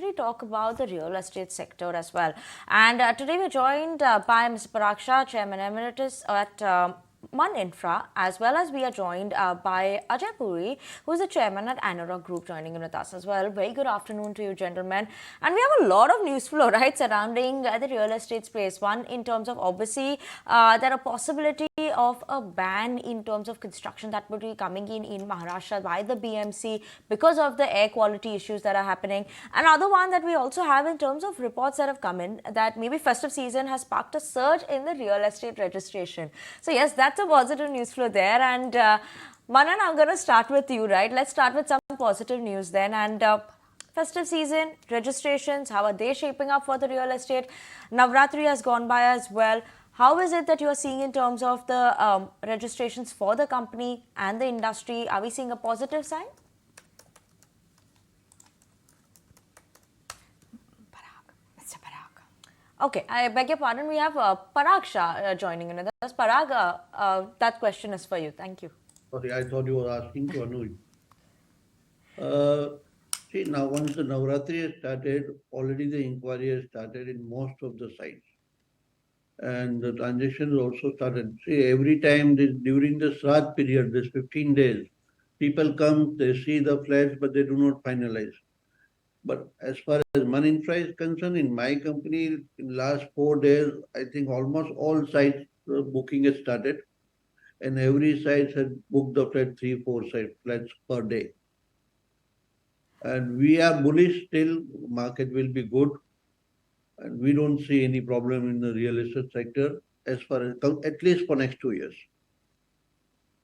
essentially talk about the real estate sector as well. And today we're joined by Mr. Parag Shah, Chairman Emeritus at Infra, as well as we are joined by Anuj Puri, who is the chairman at ANAROCK Group, joining in with us as well. Very good afternoon to you, gentlemen. And we have a lot of news flow, right, surrounding the real estate space. One, in terms of obviously there are possibility of a ban in terms of construction that would be coming in Maharashtra by the BMC because of the air quality issues that are happening. Another one that we also have in terms of reports that have come in that maybe festive season has sparked a surge in the real estate registration. So yes, that's a positive news flow there. And Manan, I'm going to start with you, right? Let's start with some positive news then. And festive season, registrations, how are they shaping up for the real estate? Navratri has gone by as well. How is it that you are seeing in terms of the registrations for the company and the industry? Are we seeing a positive sign? Mr. Parag. Okay, I beg your pardon. We have Parag Shah joining in with us. Parag, that question is for you. Thank you. Sorry, I thought you were asking to Anuj. See, now once the Navratri has started, already the inquiry has started in most of the sites. And the transactions also started. See, every time during the Shraddh period, this 15 days, people come, they see the flats, but they do not finalize. But as far as Infra is concerned, in my company, in last 4 days, I think almost all sites booking has started. And every site has booked the flat 3-4 flats per day. And we are bullish still, market will be good. And we don't see any problem in the real estate sector as far as, at least for next 2 years.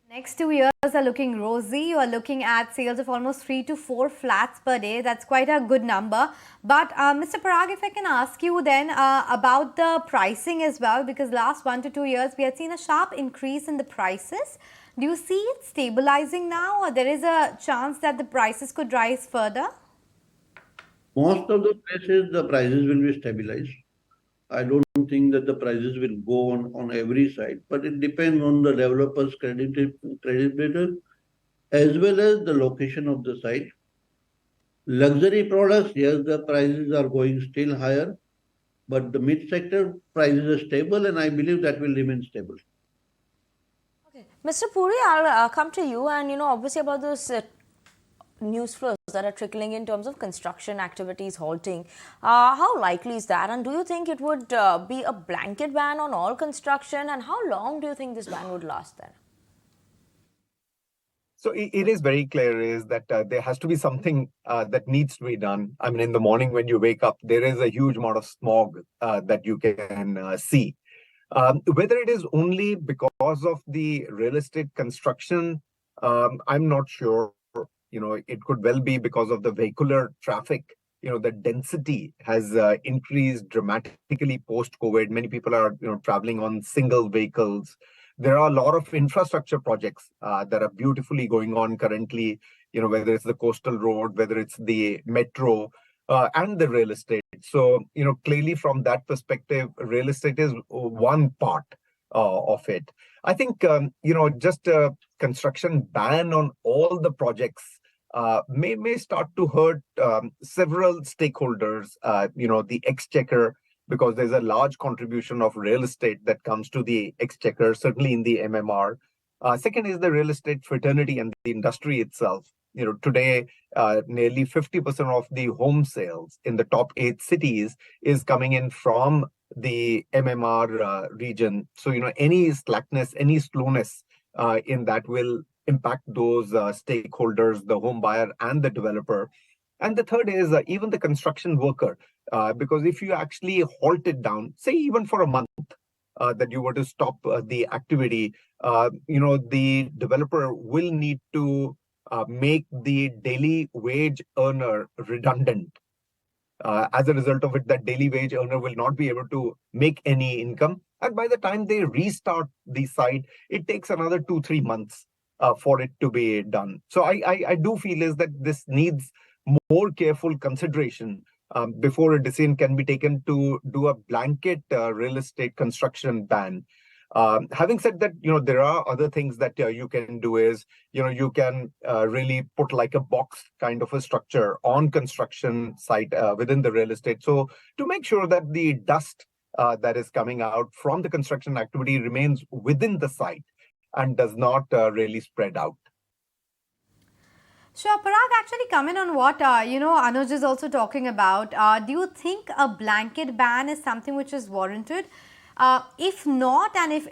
Next 2 years are looking rosy. You are looking at sales of almost 3 to 4 flats per day. That's quite a good number. But Mr. Parag, if I can ask you then about the pricing as well, because last 1 to 2 years we had seen a sharp increase in the prices. Do you see it stabilizing now, or there is a chance that the prices could rise further? Most of the places, the prices will be stabilized. I don't think that the prices will go on every side, but it depends on the developer's credibility as well as the location of the site. Luxury products, yes, the prices are going still higher, but the mid-sector prices are stable, and I believe that will remain stable. Okay, Mr. Puri, I'll come to you, and obviously about those news flows that are trickling in terms of construction activities halting. How likely is that? And do you think it would be a blanket ban on all construction? And how long do you think this ban would last then? So it is very clear is that there has to be something that needs to be done. I mean, in the morning when you wake up, there is a huge amount of smog that you can see. Whether it is only because of the real estate construction, I'm not sure. It could well be because of the vehicular traffic. The density has increased dramatically post-COVID. Many people are, traveling on single vehicles. There are a lot of infrastructure projects that are beautifully going on currently, whether it's the coastal road, whether it's the metro and the real estate. So, clearly from that perspective, real estate is one part of it. I think, just a construction ban on all the projects may start to hurt several stakeholders, the exchequer, because there's a large contribution of real estate that comes to the exchequer, certainly in the MMR. Second is the real estate fraternity and the industry itself. Today, nearly 50% of the home sales in the top 8 cities is coming in from the MMR region. So, any slackness, any slowness in that will impact those stakeholders, the home buyer and the developer. And the third is even the construction worker, because if you actually halt it down, say even for a month, that you were to stop the activity, the developer will need to make the daily wage earner redundant. As a result of it, that daily wage earner will not be able to make any income. And by the time they restart the site, it takes another 2-3 months for it to be done. So I do feel is that this needs more careful consideration before a decision can be taken to do a blanket real estate construction ban. Having said that, there are other things that you can do is, you can really put like a box kind of a structure on construction site within the real estate. So to make sure that the dust that is coming out from the construction activity remains within the site and does not really spread out. Sure, Parag, actually come in on what, Anuj is also talking about. Do you think a blanket ban is something which is warranted? If not, and if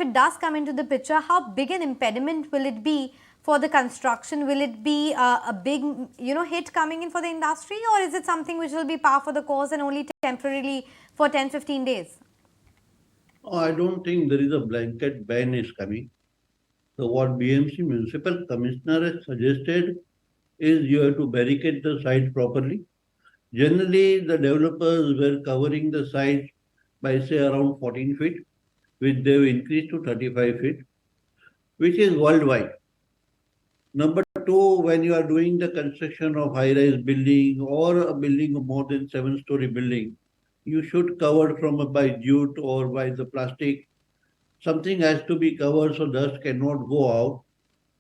it does come into the picture, how big an impediment will it be for the construction? Will it be a big, hit coming in for the industry, or is it something which will be par for the course and only temporarily for 10-15 days? Oh, I don't think there is a blanket ban is coming. So what BMC Municipal Commissioner has suggested is you have to barricade the site properly. Generally, the developers were covering the site by say around 14 feet, which they've increased to 35 feet, which is worldwide. Number two, when you are doing the construction of high-rise building or a building of more than 7-story building, you should cover from by jute or by the plastic. Something has to be covered so dust cannot go out.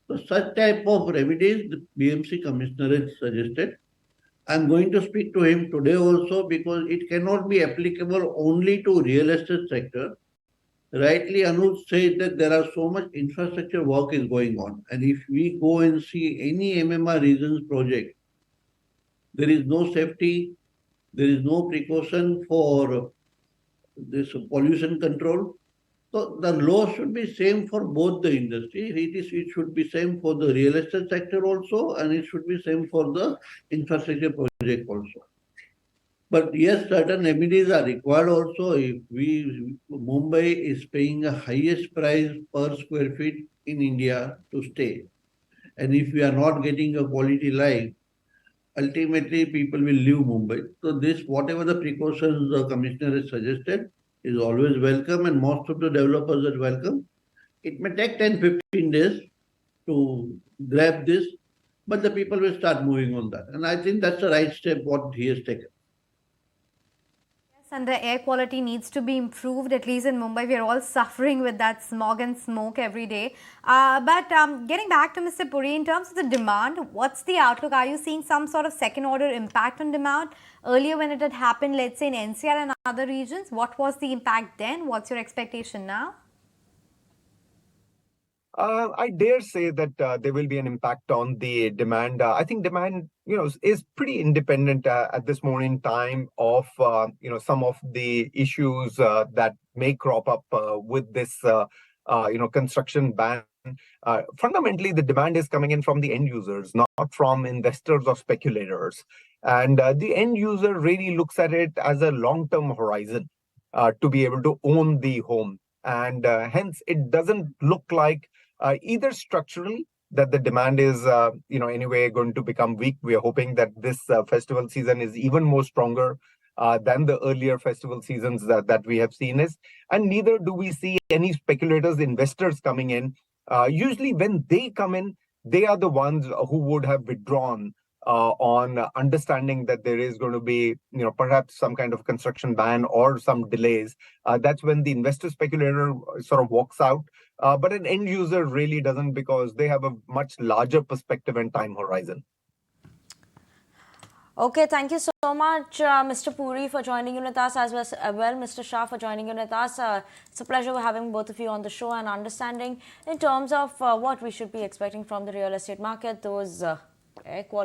So such type of remedies the BMC commissioner has suggested. I'm going to speak to him today also because it cannot be applicable only to real estate sector. Rightly, Anuj said that there are so much infrastructure work is going on. And if we go and see any MMR regions project, there is no safety, there is no precaution for this pollution control. So the law should be same for both the industry. It should be same for the real estate sector also, and it should be same for the infrastructure project also. But yes, certain remedies are required also. If Mumbai is paying the highest price per square feet in India to stay, and if we are not getting a quality life, ultimately people will leave Mumbai. So this, whatever the precautions the commissioner has suggested, is always welcome, and most of the developers are welcome. It may take 10-15 days to grab this, but the people will start moving on that. And I think that's the right step what he has taken. And the air quality needs to be improved. At least in Mumbai, we are all suffering with that smog and smoke every day. But getting back to Mr. Puri, in terms of the demand, what's the outlook? Are you seeing some sort of second order impact on demand? Earlier when it had happened, let's say in NCR and other regions, what was the impact then? What's your expectation now? I dare say that there will be an impact on the demand. I think demand, is pretty independent at this moment in time of, some of the issues that may crop up with this, construction ban. Fundamentally, the demand is coming in from the end users, not from investors or speculators. And the end user really looks at it as a long-term horizon to be able to own the home. And hence, it doesn't look like either structurally that the demand is, anyway going to become weak. We are hoping that this festival season is even more stronger than the earlier festival seasons that we have seen is. And neither do we see any speculators, investors coming in. Usually when they come in, they are the ones who would have withdrawn on understanding that there is going to be, perhaps some kind of construction ban or some delays. That's when the investor speculator sort of walks out. But an end user really doesn't, because they have a much larger perspective and time horizon. Okay, thank you so much, Mr. Puri, for joining in with us, as well, Mr. Shah, for joining in with us. It's a pleasure having both of you on the show and understanding in terms of what we should be expecting from the real estate market, those air quality